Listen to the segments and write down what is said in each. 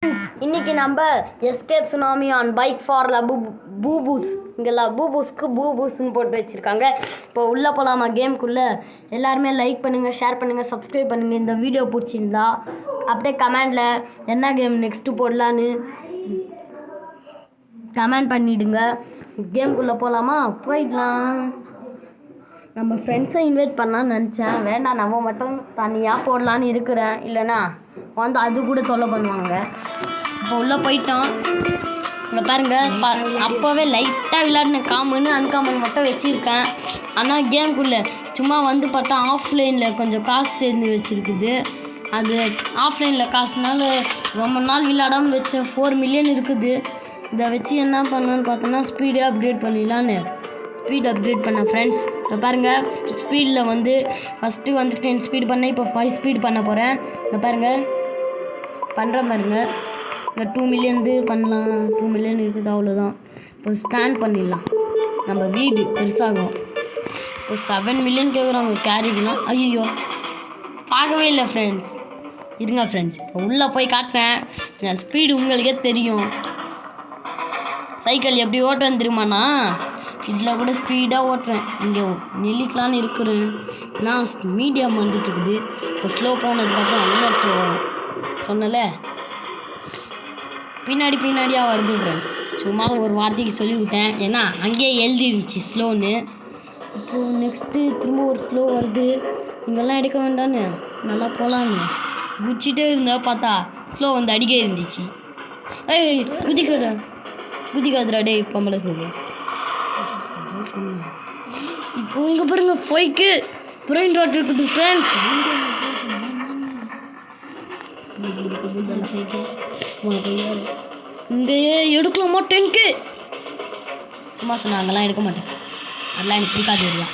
இன்னைக்கு நம்ம escape tsunami on bike for பூபூஸ் இங்கே பூபூஸ்க்கு பூபூஸ்ன்னு போட்டு வச்சுருக்காங்க. இப்போ உள்ளே போகலாமா கேமுக்குள்ளே? எல்லாருமே லைக் பண்ணுங்கள், ஷேர் பண்ணுங்கள், சப்ஸ்கிரைப் பண்ணுங்கள். இந்த வீடியோ பிடிச்சிருந்தா அப்படியே கமெண்டில் என்ன கேம் நெக்ஸ்ட்டு போடலான்னு கமெண்ட் பண்ணிவிடுங்க. கேமுக்குள்ளே போகலாமா? போயிடலாம். நம்ம ஃப்ரெண்ட்ஸை இன்வைட் பண்ணலான்னு நினச்சேன், வேண்டாம் நம்ம மட்டும் தனியாக போடலான்னு இருக்கிறேன். இல்லைனா வந்து அது கூட தொல்லை பண்ணுவாங்க. இப்போ உள்ளே போயிட்டோம். இங்கே பாருங்கள், அப்போவே லைட்டாக விளையாடின காமன்னு அன்காமன் மட்டும் வச்சுருக்கேன். ஆனால் கேமுக்குள்ளே சும்மா வந்து பார்த்தா ஆஃப்லைனில் கொஞ்சம் காசு சேர்ந்து வச்சுருக்குது. அது ஆஃப்லைனில் காசுனால ரொம்ப நாள் விளையாடாமல் வச்ச 4 மில்லியன் இருக்குது. இதை வச்சு என்ன பண்ணலான்னு பார்த்தோன்னா ஸ்பீடே அப்கிரேட் பண்ணிடலான்னு ஸ்பீட் அப்கிரேட் பண்ணேன் ஃப்ரெண்ட்ஸ். இப்போ பாருங்கள், ஸ்பீடில் வந்து ஃபஸ்ட்டு வந்து 10 ஸ்பீட் பண்ணேன், இப்போ 5 ஸ்பீட் பண்ண போகிறேன். இப்போ பாருங்கள் பண்ணுற பாருங்க. இந்த 2 மில்லியன் பண்ணலாம். 2 மில்லியன் இருக்குது, அவ்வளோதான். இப்போ ஸ்கேன் பண்ணிடலாம். நம்ம வீடு பெருசாகும். இப்போ 7 மில்லியன் கேட்குறாங்க கேரிக்கலாம். ஐயோ பார்க்கவே இல்லை ஃப்ரெண்ட்ஸ். இருங்க ஃப்ரெண்ட்ஸ், இப்போ உள்ளே போய் காட்டுறேன். என் ஸ்பீடு உங்களுக்கே தெரியும். சைக்கிள் எப்படி ஓட்டுவேன் தெரியுமாண்ணா? இதில் கூட ஸ்பீடாக ஓட்டுறேன். இங்கே நெல்லிக்கலான்னு இருக்கிறேன். நான் மீடியம் வந்துட்டு இருக்குது. இப்போ ஸ்லோ போனதுக்கப்புறம் அவ்வளோ ஸ்லோ சொன்னல பின்னாடியாக வருது ஃப்ரெண்ட்ஸ். சும்மா ஒரு வார்த்தைக்கு சொல்லிவிட்டேன், ஏன்னா அங்கேயே எழுதிருந்துச்சு ஸ்லோன்னு. இப்போது நெக்ஸ்ட்டு திரும்ப ஒரு ஸ்லோ வருது. இங்கெல்லாம் எடுக்க வேண்டான்னு நல்லா போகலான்னு குச்சிட்டே இருந்தால் பார்த்தா ஸ்லோ வந்து அடிக்க இருந்துச்சு. ஏய் குதிக்காதுடா டே பொம்பளை சொல்லு. இப்போ இங்கே பாருங்க, ஃபைக்கு பிரெயின் ராட் இருக்குது ஃப்ரெண்ட்ஸ். இந்த எடுக்கலாமா 10K? சும்மா சொன்னாங்கலாம் எடுக்க மாட்டேன், அதெல்லாம் எனக்கு பிடிக்காது. இல்லையா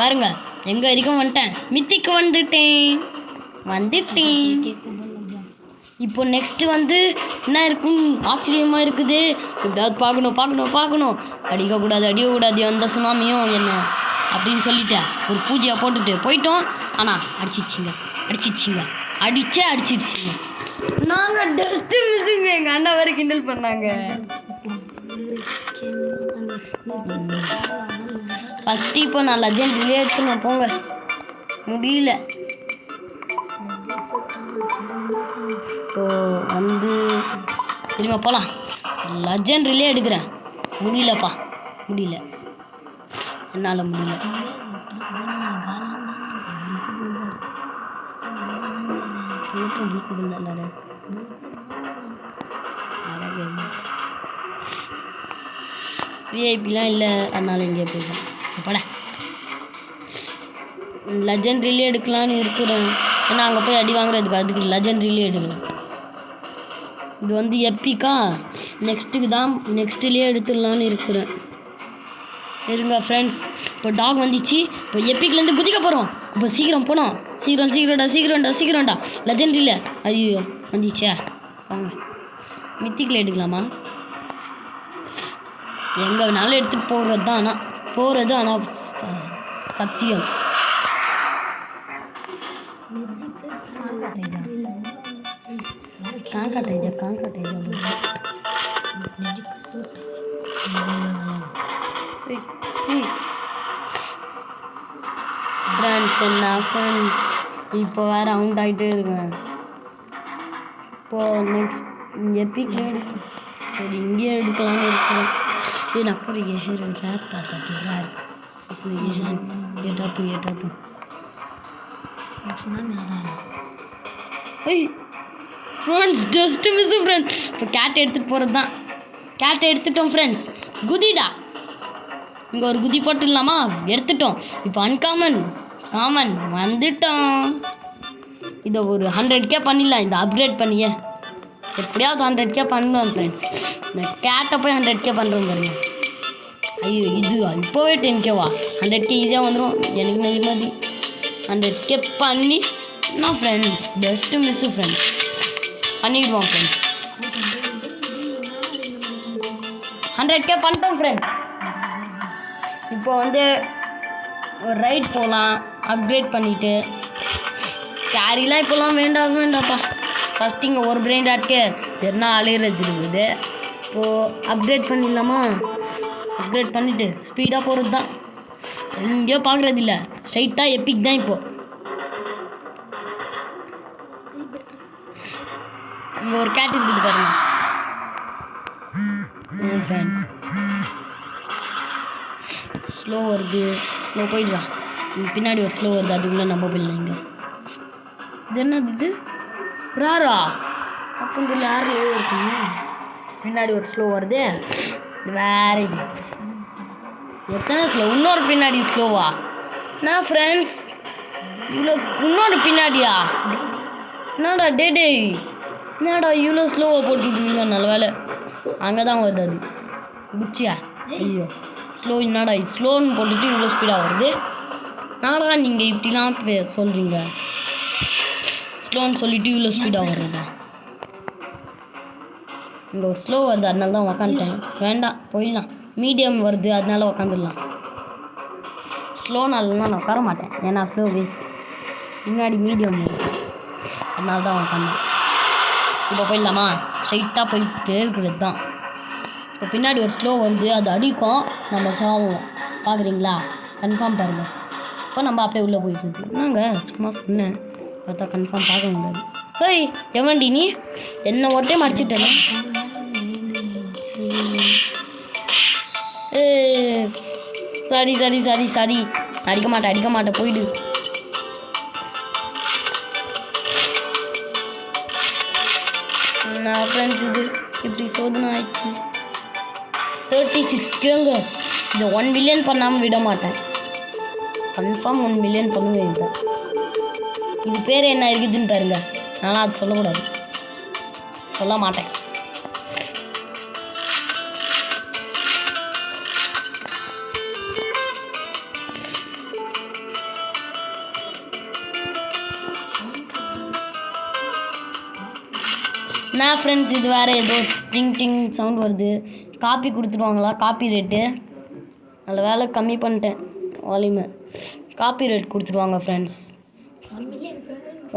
பாருங்க, எங்கே வரைக்கும் வந்துட்டேன், மித்திக்கு வந்துட்டேன். இப்போ நெக்ஸ்ட்டு வந்து என்ன இருக்குன்னு ஆச்சரியமாக இருக்குது. எப்படியாவது பார்க்கணும். அடிக்கக்கூடாது எந்த சுனாமியும் என்ன அப்படின்னு சொல்லிட்டேன். ஒரு பூஜையை போயிட்டோம். ஆனால் அடிச்சிடுச்சிங்க. நாங்கள் டஸ்ட்டு மிஸ்ஸுங்க. எங்கள் அண்ணா வரை கிண்டல் பண்ணாங்க. ஃபஸ்ட்டு இப்போ நான் லெஜண்ட் ரிலே எடுத்துன்னு போங்க முடியல. ஸோ வந்து திரும்ப போகலாம். லெஜண்ட் ரிலே எடுக்கிறேன். முடியல என்னால் முடியல. விஐபிலாம் இல்லை, அதனால் இங்கே போயிடலாம். போட லெஜண்ட் ரிலே எடுக்கலான்னு இருக்கிறேன். ஏன்னா அங்கே போய் அடி வாங்குறதுக்கு அதுக்கு லெஜண்ட் ரிலே எடுக்கலாம். இது வந்து எப்பிக்கா நெக்ஸ்ட்லேயே எடுத்துடலான்னு இருக்கிறேன். இருங்க ஃப்ரெண்ட்ஸ், இப்போ டாக் வந்துச்சு. இப்போ எப்பிக்லேருந்து குதிக்க போகிறோம். இப்போ சீக்கிரம் போனோம். சீக்கிரம்டா. லெஜண்ட் இல்லை. ஐயோ வந்துச்சா, வாங்க மித்திக்கில் எடுக்கலாமா? எங்கே வேணாலும் எடுத்துகிட்டு போகிறது தான். ஆனால் சத்தியம் காங்காட்டேஜா ஃப்ரெண்ட்ஸ். என்ன ஃப்ரெண்ட்ஸ், இப்போ வேறு அவுண்ட் ஆகிட்டே இருக்கேன். இப்போது நெக்ஸ்ட் எப்பிக் சரி இங்கேயே எடுக்கலான்னு இருக்கிறேன். நான் கூட ரேப் ஏட்டாத்து ஃப்ரெண்ட்ஸ். Just miss friends. இப்போ கேட்டை எடுத்துகிட்டு போகிறது தான். கேட்டை எடுத்துட்டோம் ஃப்ரெண்ட்ஸ். குதிடா, இங்கே ஒரு குதி போட்டுடலாமா? எடுத்துட்டோம். இப்போ காமன் வந்துட்டோம். இதை ஒரு 100K பண்ணிடலாம். இந்த அப்கிரேட் பண்ணியே எப்படியாவது 100K பண்ணுவேன் ஃப்ரெண்ட்ஸ். இந்த கேட்டை போய் 100K பண்ணுறோம் பாருங்க. ஐயோ இது இப்போவே 10Kவா? 100K ஈஸியாக வந்துடும். எனக்கு நிம்மதி. 100K பண்ணி நான் ஃப்ரெண்ட்ஸ் ஜஸ்ட்டு மிஸ்ஸு ஃப்ரெண்ட்ஸ் பண்ணிடுவோம் ஃப்ரெண்ட்ஸ். 100K பண்ணிட்டோம் ஃப்ரெண்ட்ஸ். இப்போ வந்து ஒரு ரைட் போகலாம் அப்கிரேட் பண்ணிவிட்டு. கேரிலாம் இப்போலாம் வேண்டாப்பா. ஃபஸ்ட்டு இங்கே ஒரு பிரெயின் டாட்க்கு என்ன அலையிறது இருக்குது. இப்போது அப்கிரேட் பண்ணிடலாமா? அப்கிரேட் பண்ணிவிட்டு ஸ்பீடாக போகிறது தான். எங்கேயோ பார்க்குறது இல்லை, ஸ்ட்ரைட்டாக எப்பிக் தான். இப்போது இங்கே ஒரு கேட் இருக்குது பாருங்க ஃப்ரெண்ட்ஸ். ஸ்லோ வருது, ஸ்லோ போயிடலாம். பின்னாடி ஒரு ஸ்லோ வருது, அதுக்குள்ளே நம்ம போயிடலாம். இங்கே இது என்னது? இது ராரா அப்படின்னு யாரும் இருக்குங்க. பின்னாடி ஒரு ஸ்லோ வருது, வேற இது எத்தனை ஸ்லோ? இன்னொரு பின்னாடி ஸ்லோவா? நான் ஃப்ரெண்ட்ஸ் இவ்வளோ இன்னொரு பின்னாடியா? என்னடா டே என்னடா இவ்வளோ ஸ்லோவாக போட்டுருக்கீங்க? நல்ல வேலை அங்கே தான் வருது. அது குச்சியா? ஐயோ ஸ்லோ. என்னடா ஸ்லோன்னு போட்டுட்டு இவ்வளோ ஸ்பீடாக வருது. நாடா நீங்கள் இப்படிலாம் சொல்கிறீங்க? ஸ்லோன்னு சொல்லிவிட்டு இவ்வளோ ஸ்பீடாக வருதா? இங்கே ஒரு ஸ்லோ வருது, அதனால தான் உக்காந்துட்டேன். வேண்டாம் போயிடலாம். மீடியம் வருது, அதனால உக்காந்துடலாம். ஸ்லோனாலாம் நான் உட்கார மாட்டேன், ஏன்னா ஸ்லோ வேஸ்ட். முன்னாடி மீடியம் வருது, அதனால தான் உக்காந்தேன். இப்போ போயிடலாமா? ஸ்ட்ரைட்டாக போயிட்டு இருக்கிறது தான். இப்போ பின்னாடி ஒரு ஸ்லோ வருது, அது அடிக்கும், நம்ம சாவோம். பார்க்குறீங்களா? கன்ஃபார்ம் பாருங்கள். இப்போ நம்ம அப்படியே உள்ளே போயிட்டு என்னங்க சும்மா சொன்னேன், பார்த்தா கன்ஃபார்ம் பார்க்க முடியாது. ஏய் எவன்டி நீ? என்ன ஒரு டைம் அடிச்சிட்டேன். சாரி சாரி சாரி சாரி அடிக்க மாட்டேன் போயிடு. நான் ஃப்ரெண்ட்ஸ் இது இப்படி சோதனை ஆயிடுச்சு. 36Kங்க. இந்த 1 மில்லியன் பண்ணாமல் விட மாட்டேன். கன்ஃபார்ம் 1 மில்லியன் பண்ணுவேன். இது பேர் என்ன இருக்குதுன்னு பாருங்க. ஆனால் அது சொல்லக்கூடாது, சொல்ல மாட்டேன். நான் ஃப்ரெண்ட்ஸ் இது வேறு ஏதோ டிங் சவுண்ட் வருது. காப்பி கொடுத்துருவாங்களா? காப்பி ரேட்டு நல்ல வேலை கம்மி பண்ணிட்டேன் வால்யூமை. காப்பி ரேட் கொடுத்துருவாங்க friends.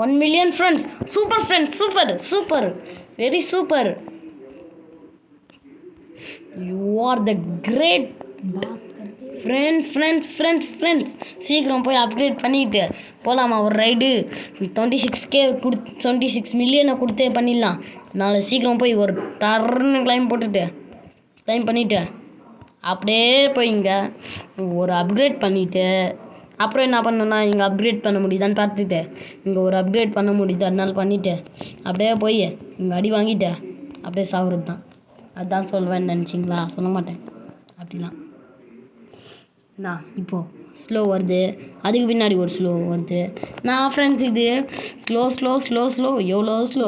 1 million friends. Super friends, super very super. You are the great friends. சீக்கிரம் போய் அப்கிரேட் பண்ணிட்டு போகலாமா ஒரு ரைடு? 26 மில்லியனை கொடுத்தே பண்ணிடலாம். அதனால் சீக்கிரம் போய் ஒரு டர்னு கிளைம் பண்ணிவிட்டு அப்படியே போய் இங்கே ஒரு அப்கிரேட் பண்ணிவிட்டு அப்புறம் என்ன பண்ணணுன்னா இங்கே அப்கிரேட் பண்ண முடியுதான்னு பார்த்துட்டு இங்கே ஒரு அப்கிரேட் பண்ண முடியுது, அதனால பண்ணிவிட்டு அப்படியே போய் இங்கே அடி வாங்கிட்டு அப்படியே சாகுறது தான். அதுதான் சொல்வேன்னு நினச்சிங்களா? சொல்ல மாட்டேன் அப்படிலாம். நான் இப்போது ஸ்லோ வருது, அதுக்கு பின்னாடி ஒரு ஸ்லோ வருது. நான் ஃப்ரெண்ட்ஸ் இது ஸ்லோ எவ்வளோ ஸ்லோ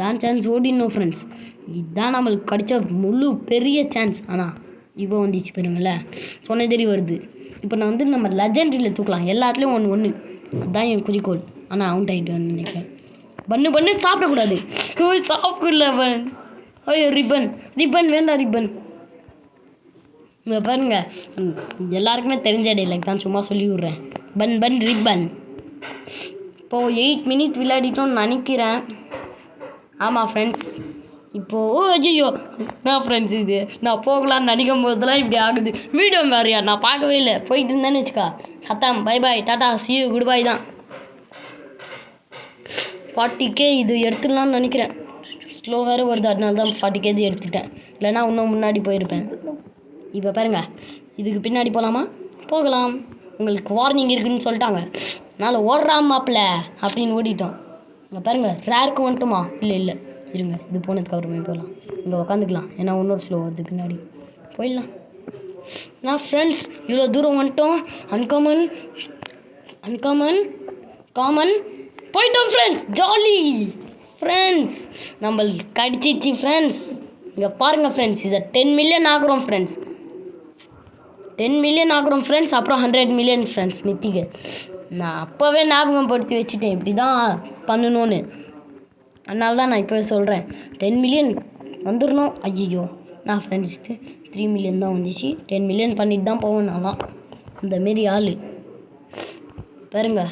தான் சான்ஸ் ஓடிடணும் ஃப்ரெண்ட்ஸ். இதுதான் நம்மளுக்கு கிடைச்ச முழு பெரிய சான்ஸ். ஆனால் இப்போ வந்துச்சு பாருங்கள, சொன்னதேரி வருது. இப்போ நான் நம்ம லெஜெண்டரியில் தூக்கலாம், எல்லாத்துலேயும் ஒன்று அதுதான் என் குறிக்கோள். ஆனால் அவுண்ட் ஆகிட்டு நினைக்கிறேன். பண்ணு சாப்பிடக்கூடாது. சாப்பிடல ஐயோ ரிப்பன் வேண்டாம். ரிப்பன் இங்கே பாருங்க, எல்லாருக்குமே தெரிஞ்ச டைலாக் தான், சும்மா சொல்லி விட்றேன். பன் ரிப்பன். இப்போது 8 மினிட் விளையாடிட்டோம்னு நினைக்கிறேன். ஆமாம் ஃப்ரெண்ட்ஸ். இப்போது ஐயோ நான் ஃப்ரெண்ட்ஸ் இது நான் போகலான்னு நினைக்கும் போதெல்லாம் இப்படி ஆகுது. வீடியோ வேறையா நான் பார்க்கவே இல்லை, போயிட்டு இருந்தேன்னு வச்சுக்கா. கத்தாம் bye tata see you good bye தான். 40K இது எடுத்துடலான்னு நினைக்கிறேன். ஸ்லோ வேறு வருது, அதனால தான் 40K இது எடுத்துட்டேன், இல்லைனா இன்னும் முன்னாடி போயிருப்பேன். இப்போ பாருங்கள், இதுக்கு பின்னாடி போகலாம். உங்களுக்கு வார்னிங் இருக்குதுன்னு சொல்லிட்டாங்க, அதனால் ஓடுறாமாப்பில் அப்படின்னு ஓடிட்டோம். இங்கே பாருங்கள், ரேருக்கு வந்துட்டுமா? இல்லை இருங்க, இது போனதுக்கு அப்புறமே போகலாம். இங்கே உக்காந்துக்கலாம், ஏன்னா இன்னொரு ஸ்லோ வருது பின்னாடி. போயிடலாம். நான் ஃப்ரெண்ட்ஸ் இவ்வளோ தூரம் வந்துட்டோம். காமன் போயிட்டோம் ஃப்ரெண்ட்ஸ். ஜாலி ஃப்ரெண்ட்ஸ், நம்மளுக்கு கடிச்சிச்சு ஃப்ரெண்ட்ஸ். இங்கே பாருங்கள் ஃப்ரெண்ட்ஸ், இதை 10 மில்லியன் ஆகுறோம் ஃப்ரெண்ட்ஸ். 10 மில்லியன் ஆகுறோம் ஃப்ரெண்ட்ஸ். அப்புறம் 100 மில்லியன் ஃப்ரெண்ட்ஸ் மித்திக்கு. நான் அப்போவே ஞாபகப்படுத்தி வச்சுட்டேன் இப்படி தான் பண்ணணும்னு. அதனால தான் நான் இப்போவே சொல்கிறேன், 10 மில்லியன் வந்துடணும். ஐயோ நான் ஃப்ரெண்ட்ஸுக்கு 3 மில்லியன் தான் வந்துச்சு. 10 மில்லியன் பண்ணிட்டு தான் போவேன். நான் தான் இந்தமாரி ஆள் பாருங்க.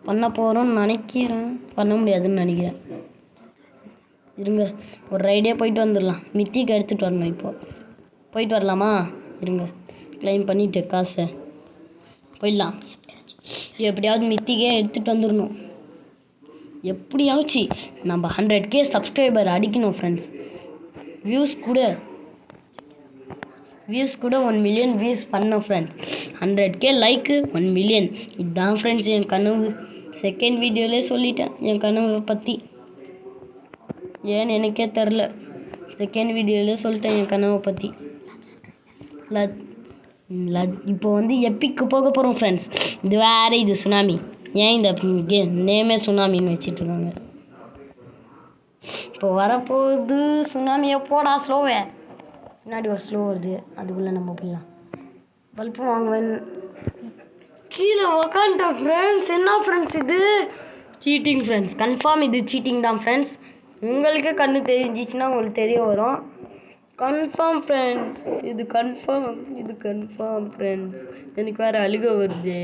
பண்ண போகிறோன்னு நினைக்கிறேன். பண்ண முடியாதுன்னு நினைக்கிறேன். இருங்க ஒரு ரைடே போயிட்டு வந்துடலாம். மித்திக்கு எடுத்துகிட்டு வரணும். இப்போது போயிட்டு வரலாமா? இருங்க கிளைம் பண்ணிவிட்டு காசை போயிடலாம். எப்படியாவது மித்திக்கே எடுத்துகிட்டு வந்துடணும். எப்படியாச்சு நம்ம 100K சப்ஸ்கிரைபர் அடிக்கணும் ஃப்ரெண்ட்ஸ். வியூஸ் கூட 1 மில்லியன் வியூஸ் பண்ணோம் ஃப்ரெண்ட்ஸ். 100K like 1 million. இதுதான் ஃப்ரெண்ட்ஸ் என் கனவு. செகண்ட் வீடியோவிலே சொல்லிட்டேன் என் கனவை பற்றி. ஏன்னு எனக்கே தெரில. செகண்ட் வீடியோவிலே சொல்லிட்டேன் என் கனவை பற்றி. இப்போ வந்து எப்பிக்கு போக போகிறோம் ஃப்ரெண்ட்ஸ். இது வேறு, இது சுனாமி. ஏன் இந்த நேமே சுனாமின்னு வச்சிட்ருக்காங்க? இப்போ வரப்போகுது சுனாமி. எப்போடா ஸ்லோவே? முன்னாடி ஒரு ஸ்லோ வருது, அதுக்குள்ளே நம்ம போடலாம். பல்பு வாங்குவேன். கீழே உக்காந்துட்டேன் ஃப்ரெண்ட்ஸ். என்ன ஃப்ரெண்ட்ஸ் இது? Cheating friends. கன்ஃபார்ம் இது சீட்டிங் தான் ஃப்ரெண்ட்ஸ். உங்களுக்கு கண்ணு தெரிஞ்சிச்சுன்னா உங்களுக்கு தெரிய வரும். Confirm friends. இது கன்ஃபார்ம் ஃப்ரெண்ட்ஸ். எனக்கு வேறு அழுக வருது.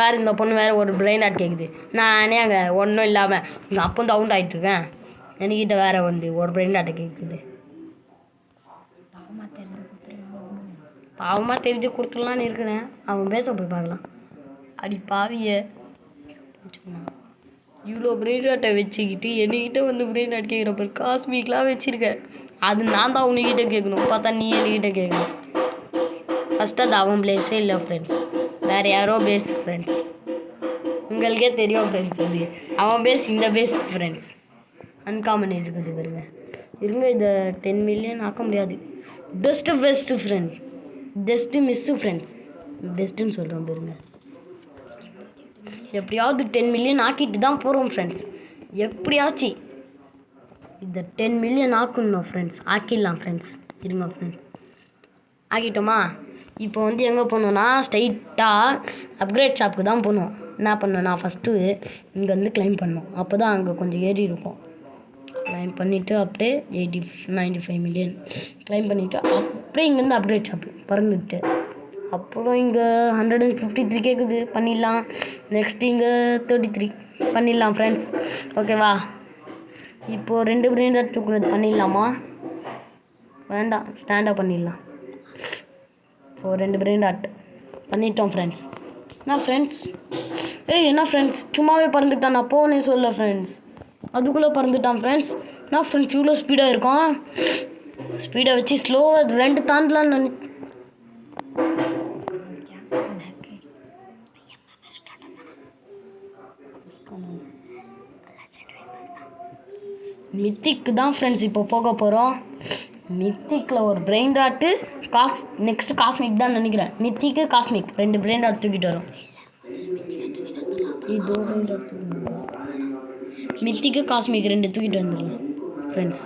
வேறு இந்த பொண்ணு வேறு ஒரு பிரெயின் ஆட் கேட்குது. நானே அங்கே ஒன்றும் இல்லாமல் இங்கே அப்போ டவுன் ஆகிட்டுருக்கேன். என்கிட்ட வேறு வந்து ஒரு பிரெயின் ஆட்டை கேட்குது. பாவமாக தெரிஞ்சு கொடுத்துடலான்னு இருக்கிறேன். அவன் பேச போய் பார்க்கலாம். அடி பாவிய, இவ்வளோ பிரெயின் ஆட்டை வச்சுக்கிட்டு என்கிட்ட வந்து பிரெயின் ஆட் கேட்குறப்ப காஸ்மிக்லாம் வச்சுருக்கேன். அது நான் தான் உன்கிட்ட கேட்கணும். பார்த்தா நீ என்கிட்ட கேட்கணும். ஃபஸ்ட்டு அது அவன் பிளேஸே இல்லை ஃப்ரெண்ட்ஸ். வேறு யாரோ பேஸ் ஃப்ரெண்ட்ஸ். உங்களுக்கே தெரியும் ஃப்ரெண்ட்ஸ். அது அவன் பேஸ், இந்த பேஸ் ஃப்ரெண்ட்ஸ். அன்காமன் இருக்குது பாருங்க. இருங்க இதை 10 மில்லியன் ஆக்க முடியாது. Best friends. Just miss friends. பெஸ்ட்டுன்னு சொல்கிறோம் பாருங்க. எப்படியாவது 10 மில்லியன் ஆக்கிட்டு தான் போகிறோம் ஃப்ரெண்ட்ஸ். எப்படியாச்சு இந்த 10 மில்லியன் ஆக்கணும் ஃப்ரெண்ட்ஸ். ஆக்கிடலாம் ஃப்ரெண்ட்ஸ். இருங்க ஃப்ரெண்ட்ஸ், ஆக்கிட்டோமா? இப்போ வந்து எங்கே போகணுன்னா ஸ்ட்ரைட்டாக அப்கிரேட் ஷாப்புக்கு தான் போகணும். என்ன பண்ணணும், நான் ஃபஸ்ட்டு இங்கே வந்து கிளைம் பண்ணணும். அப்போ தான் அங்கே கொஞ்சம் ஏறி இருக்கும். கிளைம் பண்ணிவிட்டு அப்படியே 95 மில்லியன் கிளைம் பண்ணிவிட்டு அப்படியே இங்கேருந்து அப்கிரேட் ஷாப்பு பறந்துட்டு அப்புறம் இங்கே 153 கேட்குது. பண்ணிடலாம். நெக்ஸ்ட்டு இங்கே 33 பண்ணிடலாம் ஃப்ரெண்ட்ஸ். ஓகேவா? இப்போது 2 பிரெயின் ஆட் தூக்குறது பண்ணிடலாமா? வேண்டாம், ஸ்டாண்டாக பண்ணிடலாம். இப்போது 2 பிரெயின் ஆட் பண்ணிட்டோம் ஃப்ரெண்ட்ஸ். என்ன ஃப்ரெண்ட்ஸ் சும்மாவே பறந்துட்டான். நான் போனே சொல்ல ஃப்ரெண்ட்ஸ், அதுக்குள்ளே பறந்துட்டான் ஃப்ரெண்ட்ஸ். நான் ஃப்ரெண்ட்ஸ் இவ்வளோ ஸ்பீடாக இருக்கும். ஸ்பீடை வச்சு ஸ்லோவாக 2 தாண்டலான்னு மித்திக்கு தான் ஃப்ரெண்ட்ஸ் இப்போ போக போகிறோம். மித்திக்கில் ஒரு பிரெயின் ராட்டு நெக்ஸ்ட்டு காஸ்மிக் தான் நினைக்கிறேன். மித்திக்கு காஸ்மிக் 2 பிரெயின் ராட் தூக்கிட்டு வரும். மித்திக்கு காஸ்மிக் 2 தூக்கிட்டு வந்துடலாம் ஃப்ரெண்ட்ஸ்.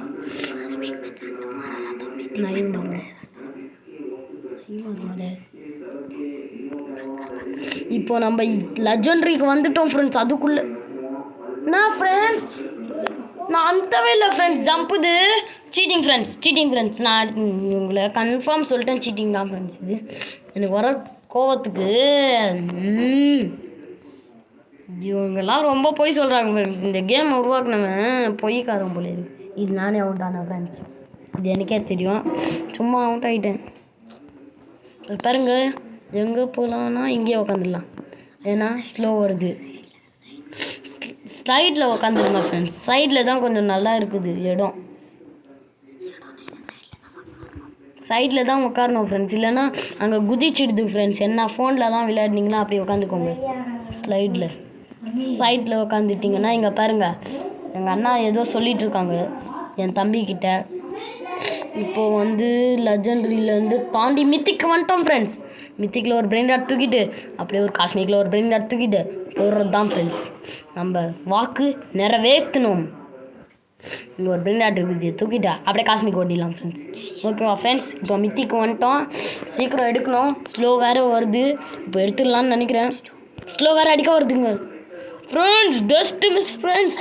இப்போ நம்ம லெஜெண்டரிக்கு வந்துட்டோம் ஃப்ரெண்ட்ஸ். அதுக்குள்ளே நான் ஃப்ரெண்ட்ஸ் நான் அந்தவே இல்லை ஃப்ரெண்ட்ஸ். ஜம்புது seating friends. நான் உங்களை கன்ஃபார்ம் சொல்லிட்டேன், சீட்டிங் தான் ஃப்ரெண்ட்ஸ். இது எனக்கு வர கோவத்துக்கு இவங்கெல்லாம் ரொம்ப பொய் சொல்கிறாங்க ஃப்ரெண்ட்ஸ். இந்த கேம் உருவாக்குனவன் பொய்க்காரன் போல இருக்கு. இது நானே அவுட் ஆனேன் ஃப்ரெண்ட்ஸ். இது எனக்கே தெரியும். சும்மா அவுட் ஆகிட்டேன். பாருங்க, எங்கே போகலான்னா இங்கேயே உக்காந்துடலாம். ஏன்னா ஸ்லோ வருது. ஸ்லைடில் உக்காந்துருங்க ஃப்ரெண்ட்ஸ். சைடில் தான் கொஞ்சம் நல்லா இருக்குது இடம். சைடில் தான் உட்காரணும் ஃப்ரெண்ட்ஸ். இல்லைன்னா அங்கே குதிச்சிடுது ஃப்ரெண்ட்ஸ். என்ன ஃபோன்லலாம் விளையாடினீங்களா அப்படி உட்காந்துக்கோங்க. சைடில் உட்காந்துட்டிங்கன்னா இங்கே பாருங்கள், எங்கள் அண்ணா ஏதோ சொல்லிகிட்ருக்காங்க என் தம்பிக்கிட்ட. இப்போது வந்து லெஜெண்டரியிலேருந்து தாண்டி மித்திக்கு வந்துட்டோம் ஃப்ரெண்ட்ஸ். மித்திக்கில் ஒரு பிரெயின் ராட் தூக்கிட்டு அப்படியே ஒரு காஸ்மிக்கில் ஒரு பிரெயின் ராட் தூக்கிட்டு போடுறது தான் ஃப்ரெண்ட்ஸ். நம்ம வாக்கு நிறைவேற்றணும். இங்கே ஒரு பிரெயின் ராட் இருக்குது, தூக்கிட்டா அப்படியே காஸ்மிக் ஓட்டிடலாம் ஃப்ரெண்ட்ஸ். ஓகேவா ஃப்ரெண்ட்ஸ்? இப்போ மித்திக்கு வந்துட்டோம். சீக்கிரம் எடுக்கணும். ஸ்லோ வேறு வருது. இப்போ எடுத்துடலான்னு நினைக்கிறேன். ஸ்லோ வேறு அடிக்க வருதுங்க ஃப்ரெண்ட்ஸ். Just miss friends.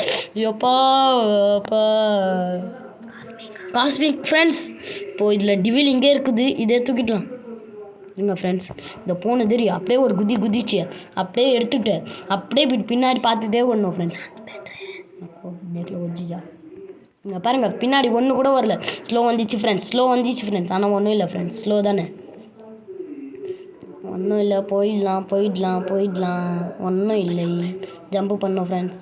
எப்பா காஸ்மிக் ஃப்ரெண்ட்ஸ். இப்போது இதில் டிவில் இங்கே இருக்குது, இதே தூக்கிடலாம். இருங்க ஃப்ரெண்ட்ஸ், இந்த பூனை தெரியும் அப்படியே ஒரு குதிச்சு அப்படியே எடுத்துட்டு அப்படியே பின்னாடி பார்த்துட்டே ஓடணும் ஃப்ரெண்ட்ஸ். நெட்டில் ஒடிச்சா இங்கே பாருங்கள், பின்னாடி ஒன்று கூட வரல. ஸ்லோ வந்துச்சு ஃப்ரெண்ட்ஸ். ஆனால் ஒன்றும் இல்லை ஃப்ரெண்ட்ஸ், ஸ்லோ தானே, ஒன்றும் இல்லை. போயிடலாம். ஒன்றும் இல்லை. ஜம்பு பண்ணோம் ஃப்ரெண்ட்ஸ்.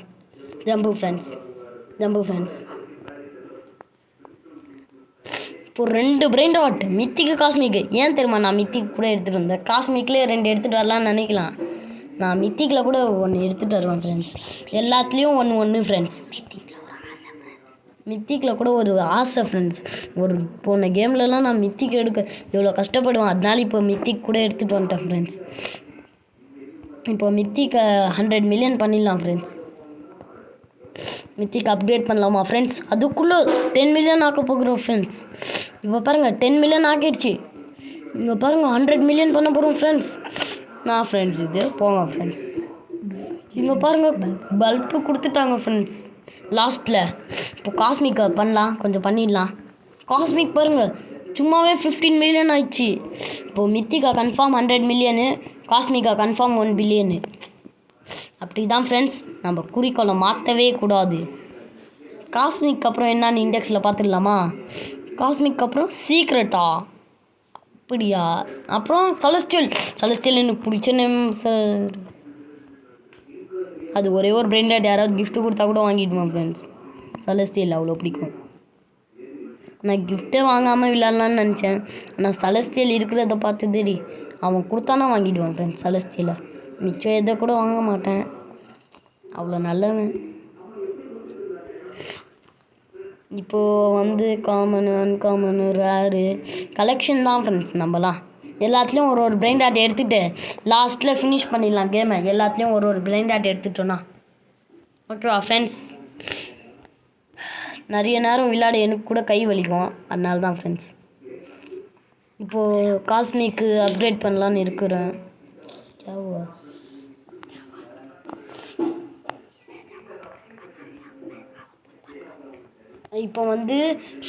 ஜம்பு ஃப்ரெண்ட்ஸ். இப்போ 2 பிரெயின் ராட், மித்திக்கு காஸ்மிக்கு. ஏன் தெரியுமா நான் மித்திக்கு கூட எடுத்துகிட்டு வந்தேன்? காஸ்மிக்லேயே 2 எடுத்துகிட்டு வரலான்னு நினைக்கலாம். நான் மித்திக்கில் கூட 1 எடுத்துகிட்டு வருவேன் ஃப்ரெண்ட்ஸ். எல்லாத்துலேயும் ஒன்று ஃப்ரெண்ட்ஸ். மித்திக்கில் கூட ஒரு ஆசை ஃப்ரெண்ட்ஸ். போன கேம்லலாம் நான் மித்திக்கு எடுக்க எவ்வளோ கஷ்டப்படுவேன். அதனால இப்போ மித்திக் கூட எடுத்துகிட்டு வந்துட்டேன் ஃப்ரெண்ட்ஸ். இப்போ மித்திக்கு 100 மில்லியன் பண்ணிடலாம் ஃப்ரெண்ட்ஸ். மித்திக்கு அப்கிரேட் பண்ணலாமா ஃப்ரெண்ட்ஸ்? அதுக்குள்ளே 10 மில்லியன் ஆக்க போகிறோம் ஃப்ரெண்ட்ஸ். இப்போ பாருங்கள் 10 மில்லியன் ஆக்கிடுச்சு. இங்கே பாருங்கள் 100 மில்லியன் பண்ண போகிறோம் ஃப்ரெண்ட்ஸ். நான் ஃப்ரெண்ட்ஸ் இது போங்க ஃப்ரெண்ட்ஸ். இங்கே பாருங்கள் பல்பு கொடுத்துட்டாங்க ஃப்ரெண்ட்ஸ் லாஸ்ட்டில். இப்போ காஸ்மிக்கை பண்ணலாம், கொஞ்சம் பண்ணிடலாம். காஸ்மிக் பாருங்கள் சும்மாவே 15 மில்லியன் ஆயிடுச்சு. இப்போது Mithika confirm 100 million, காஸ்மிக்கா confirm 1 billion. அப்படி தான் ஃப்ரெண்ட்ஸ், நம்ம குறிக்கோளை மாற்றவே கூடாது. காஸ்மிக் அப்புறம் என்னன்னு இண்டெக்ஸில் பார்த்துடலாமா? காஸ்மிக் அப்புறம் சீக்ரெட்டா? அப்படியா? அப்புறம் செலஸ்டியல் எனக்கு பிடிச்ச நேம் சார். அது ஒரே ஒரு பிராண்டட், யாராவது கிஃப்ட்டு கொடுத்தா கூட வாங்கிடுவேன் ஃப்ரெண்ட்ஸ். செலஸ்டியல் அவ்வளோ பிடிக்கும். நான் கிஃப்ட்டே வாங்காமல் விளையாடலான்னு நினச்சேன். ஆனால் செலஸ்டியல் இருக்கிறத பார்த்து தெரி அவன் கொடுத்தானா வாங்கிடுவான் ஃப்ரெண்ட்ஸ். செலஸ்டியலை மிச்சம் எதை கூட வாங்க மாட்டேன், அவ்வளோ நல்லவன். இப்போது காமனு, அன்காமனு, ரேரு கலெக்ஷன் தான் ஃப்ரெண்ட்ஸ். நம்மலாம் எல்லாத்துலேயும் ஒரு பிரெயின் டாட் எடுத்துகிட்டு லாஸ்ட்டில் ஃபினிஷ் பண்ணிடலாம் கேமை. எல்லாத்துலேயும் ஒரு பிரெயின் டாட் எடுத்துட்டோன்னா ஓகேவா ஃப்ரெண்ட்ஸ்? நிறைய நேரம் விளையாட எனக்கு கூட கை வலிக்கும், அதனால தான் ஃப்ரெண்ட்ஸ். இப்போது காஸ்மிக்கு அப்கிரேட் பண்ணலான்னு இருக்கிறேன். இப்போ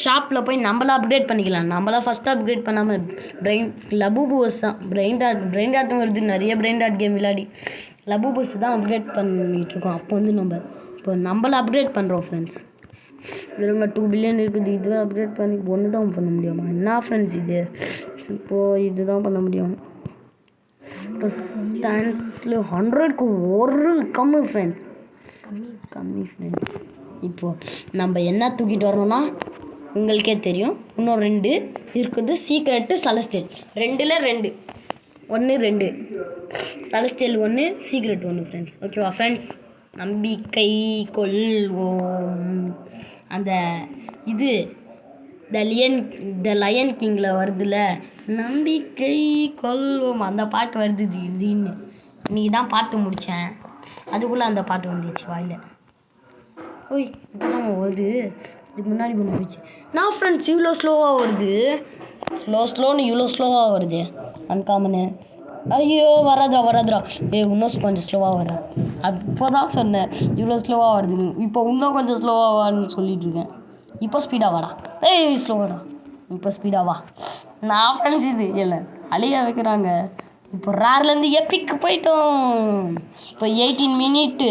ஷாப்பில் போய் நம்மளாம் அப்கிரேட் பண்ணிக்கலாம். நம்மளாம் ஃபஸ்ட்டு அப்கிரேட் பண்ணாமல் லபூபூஸ் தான் பிரெயின் டாட்டும் வருது. நிறைய பிரெயின் டாட் கேம் விளையாடி லபூபூஸ் தான் அப்கிரேட் பண்ணிகிட்ருக்கோம். அப்போ நம்மளை அப்கிரேட் பண்ணுறோம் ஃப்ரெண்ட்ஸ். இருங்க 2 பில்லியன் இருக்குது. இதுவே அப்கிரேட் பண்ணி ஒன்று தான் பண்ண முடியுமா? என்ன ஃப்ரெண்ட்ஸ் இது? இப்போது இது தான் பண்ண முடியும். ஸ்டாண்ட்ஸில் 100க்கு ஒரு கம்மி ஃப்ரெண்ட்ஸ். ஃப்ரெண்ட்ஸ். இப்போது நம்ம என்ன தூக்கிட்டு வரணும்னா உங்களுக்கே தெரியும். இன்னும் 2 இருக்குது. Secret, celestial. 2ல் 2 1 2 செலஸ்டியல் 1, சீக்ரெட் 1 ஃப்ரெண்ட்ஸ். ஓகேவா ஃப்ரெண்ட்ஸ்? நம்பிக்கை கொள்வோம். அந்த இது த லயன் கிங்கில் வருதுல்ல, நம்பிக்கை கொள்வோம், அந்த பாட்டு வருது திடீர்னு. இன்றைக்கி தான் பாட்டு முடித்தேன், அதுக்குள்ளே அந்த பாட்டு வந்துச்சு வாயில். ஓய் இப்போ தான் வருது, இதுக்கு முன்னாடி கொண்டு போயிடுச்சு. நான் ஃப்ரெண்ட்ஸ் இவ்வளோ ஸ்லோவாக வருது, ஸ்லோன்னு இவ்வளோ ஸ்லோவாக வருது அன்காமனு. ஐயோ வராதுரா. இன்னும் கொஞ்சம் ஸ்லோவாக வர்றா. அப்போ தான் சொன்னேன் இவ்வளோ ஸ்லோவாக வருது. இப்போ இன்னும் கொஞ்சம் ஸ்லோவாக வான்னு சொல்லிகிட்ருக்கேன். இப்போ ஸ்பீடாக வாடா. ஸ்லோவாடா. இப்போ ஸ்பீடாக வா. நான் ஃப்ரெண்ட்ஸ் இது இல்லை அழிய வைக்கிறாங்க. இப்போ ரேர்லேருந்து எப்பிக்கு போயிட்டோம். இப்போ 18 மினிட்டு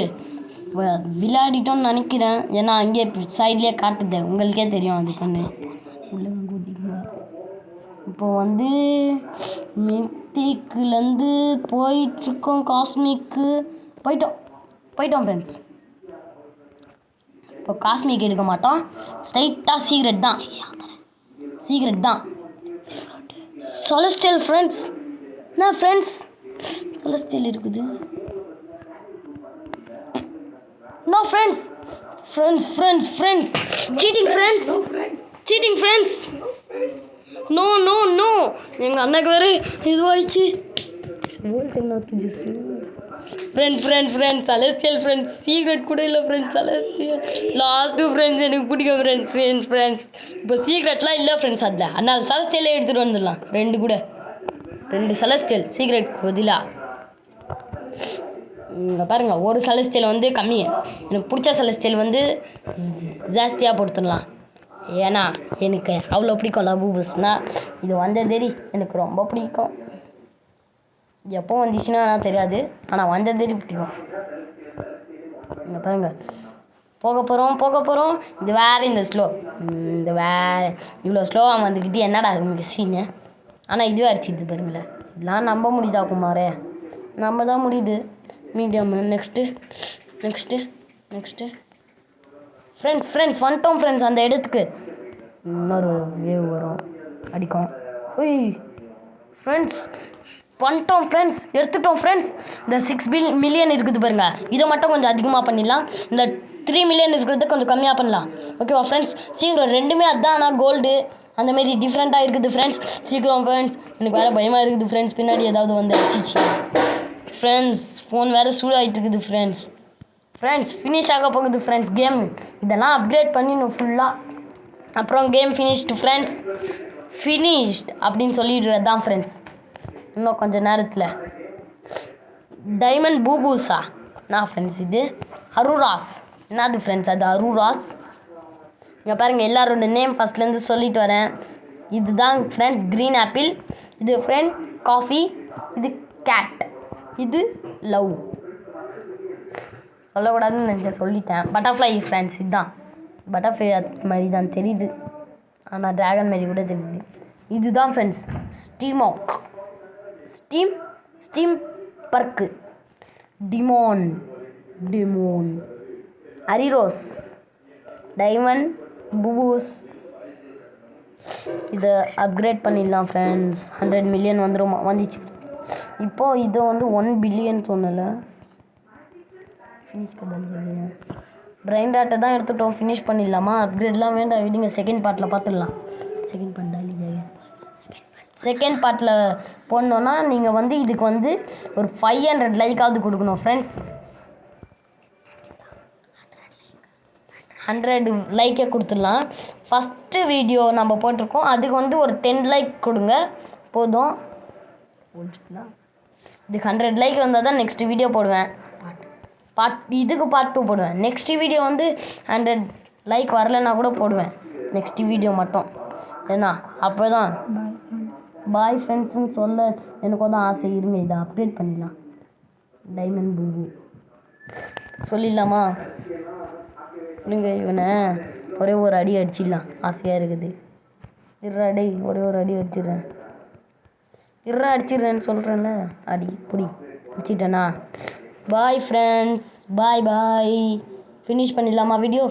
விளையாடிட்டோன்னு நினைக்கிறேன். ஏன்னா அங்கேயே சைட்லேயே காட்டுது, உங்களுக்கே தெரியும் அதுக்குன்னு. உள்ள இப்போ மித்திக்குலேருந்து போயிட்டுருக்கோம். காஸ்மிக்கு போயிட்டோம் ஃப்ரெண்ட்ஸ். இப்போ காஸ்மிக் எடுக்க மாட்டோம், ஸ்ட்ரைட்டாக சீக்ரெட் தான். Celestial friends. என்ன ஃப்ரெண்ட்ஸ் செலஸ்டியல் இருக்குது? No friends. Cheating friends. No எங்கள் அண்ணாக்கு வேறு இதுவாகிடுச்சு. Friends celestial friends. சீக்ரெட் கூட இல்லை ஃப்ரெண்ட்ஸ். செலஸ்டியல் லாஸ்ட்டு ஃப்ரெண்ட்ஸ் எனக்கு பிடிக்கும் ஃப்ரெண்ட்ஸ். இப்போ சீக்ரெட்லாம் இல்லை ஃப்ரெண்ட்ஸ். அதில் அதனால் செலஸ்டியலே எடுத்துகிட்டு வந்துடலாம். 2 செலஸ்டியல் சீக்ரெட் பதிலாக. இங்கே பாருங்கள், ஒரு செலஸ்டியல் கம்மி. எனக்கு பிடிச்ச செலஸ்டியல் ஜாஸ்தியாக பொறுத்துடலாம். ஏன்னா எனக்கு அவ்வளோ பிடிக்கும் லபூபூஸ்னால். இது வந்ததேரி எனக்கு ரொம்ப பிடிக்கும். எப்போ வந்துச்சுன்னா தெரியாது, ஆனால் வந்ததே பிடிக்கும். இங்கே பாருங்க, போக போகிறோம். இது வேறு இந்த இவ்வளோ ஸ்லோவாக வந்துக்கிட்டு என்னடா இங்கே சீனு. ஆனால் இதுவே அடிச்சிடுது பாருங்களேன். இதெல்லாம் நம்ப முடியுதா குமாரே? நம்ம தான் முடியுது. மீடியம். நெக்ஸ்ட்டு ஃப்ரெண்ட்ஸ் வந்துட்டோம் ஃப்ரெண்ட்ஸ். அந்த இடத்துக்கு இன்னொரு வேவ் வரும், அடிக்கும். ஃப்ரெண்ட்ஸ் வந்துட்டோம் ஃப்ரெண்ட்ஸ், எடுத்துட்டோம் ஃப்ரெண்ட்ஸ். இந்த 6 மில்லியன் இருக்குது பாருங்க, இதை மட்டும் கொஞ்சம் அதிகமாக பண்ணிடலாம். இந்த 3 மில்லியன் இருக்கிறது கொஞ்சம் கம்மியாக பண்ணலாம். ஓகேவா ஃப்ரெண்ட்ஸ்? சீக்கிரம். ரெண்டுமே அதுதான், ஆனால் கோல்டு அந்தமாரி டிஃப்ரெண்ட்டாக இருக்குது ஃப்ரெண்ட்ஸ். சீக்கிரம் ஃப்ரெண்ட்ஸ். எனக்கு வேறு பயமாக இருக்குது ஃப்ரெண்ட்ஸ், பின்னாடி ஏதாவது வந்து அடிச்சிச்சு ஃப்ரெண்ட்ஸ். ஃபோன் வேறு சூடாகிட்டு இருக்குது ஃப்ரெண்ட்ஸ். ஃபினிஷ் ஆக போகுது ஃப்ரெண்ட்ஸ் கேம். இதெல்லாம் அப்கிரேட் பண்ணிடணும் ஃபுல்லாக. அப்புறம் கேம் ஃபினிஷ்ட் அப்படின்னு சொல்லிடுறது தான் ஃப்ரெண்ட்ஸ். இன்னும் கொஞ்சம் நேரத்தில் டைமண்ட் பூபூஸா நான் ஃப்ரெண்ட்ஸ், இது அரூராஸ். என்னது ஃப்ரெண்ட்ஸ் அது அரூராஸ்? இங்கே பாருங்கள், எல்லாரோட நேம் ஃபஸ்ட்லேருந்து சொல்லிட்டு வரேன். இதுதான் ஃப்ரெண்ட்ஸ் க்ரீன் ஆப்பிள், இது ஃப்ரெண்ட் காஃபி, இது கேட், இது லவ். சொல்லக்கூடாதுன்னு நினச்சேன், சொல்லிட்டேன். பட்டர்ஃப்ளை ஃப்ரெண்ட்ஸ், இதுதான் பட்டர்ஃப்ளை மாதிரி தான் தெரியுது, ஆனால் ட்ராகன் மாதிரி கூட தெரியுது. இதுதான் ஃப்ரெண்ட்ஸ் ஸ்டீம் பர்க்கு, டிமோன், அரிரோஸ், டைமண்ட் பூபூஸ். இதை அப்கிரேட் பண்ணிடலாம் ஃப்ரெண்ட்ஸ். 100 மில்லியன் வந்துச்சு. இப்போது இதை வந்து 1 பில்லியன் சொன்னல. ஃபினிஷ் பண்ணி பிரைன் டாட்டை தான் எடுத்துட்டோம். ஃபினிஷ் பண்ணிடலாமா? அப்கிரேட்லாம் வேண்டாம், விடுங்க. செகண்ட் பார்ட்டில் பார்த்துடலாம். செகண்ட் பார்ட்டில் போடணுன்னா நீங்கள் வந்து இதுக்கு வந்து ஒரு 500 லைக்காவது கொடுக்கணும் ஃப்ரெண்ட்ஸ். 100 லைக்கே கொடுத்துடலாம். ஃபஸ்ட்டு வீடியோ நம்ம போட்டிருக்கோம், அதுக்கு வந்து ஒரு 10 லைக் கொடுங்க போதும். இதுக்கு 100 லைக் வந்தால் தான் நெக்ஸ்ட் வீடியோ போடுவேன். இதுக்கு பார்ட் 2 போடுவேன். நெக்ஸ்ட் வீடியோ வந்து 100 லைக் வரலைன்னா கூட போடுவேன், நெக்ஸ்ட் வீடியோ மட்டும். ஏன்னா அப்போ தான் பாய் ஃப்ரெண்ட்ஸுன்னு சொல்ல எனக்கு தான் ஆசை. இருங்க, இதை அப்டேட் பண்ணிடலாம். டைமண்ட் பூபு சொல்லிடலாமா? இருங்க, இவனை ஒரே ஒரு அடி அடிச்சிடலாம், ஆசையாக இருக்குது. ஒரே ஒரு அடி அடிச்சிடுறேன். அடிச்சிடுறேன்னு சொல்கிறேன்ல, அடி புடி அடிச்சிட்டேனா? பாய் ஃப்ரெண்ட்ஸ், பாய். ஃபினிஷ் பண்ணிடலாமா வீடியோ?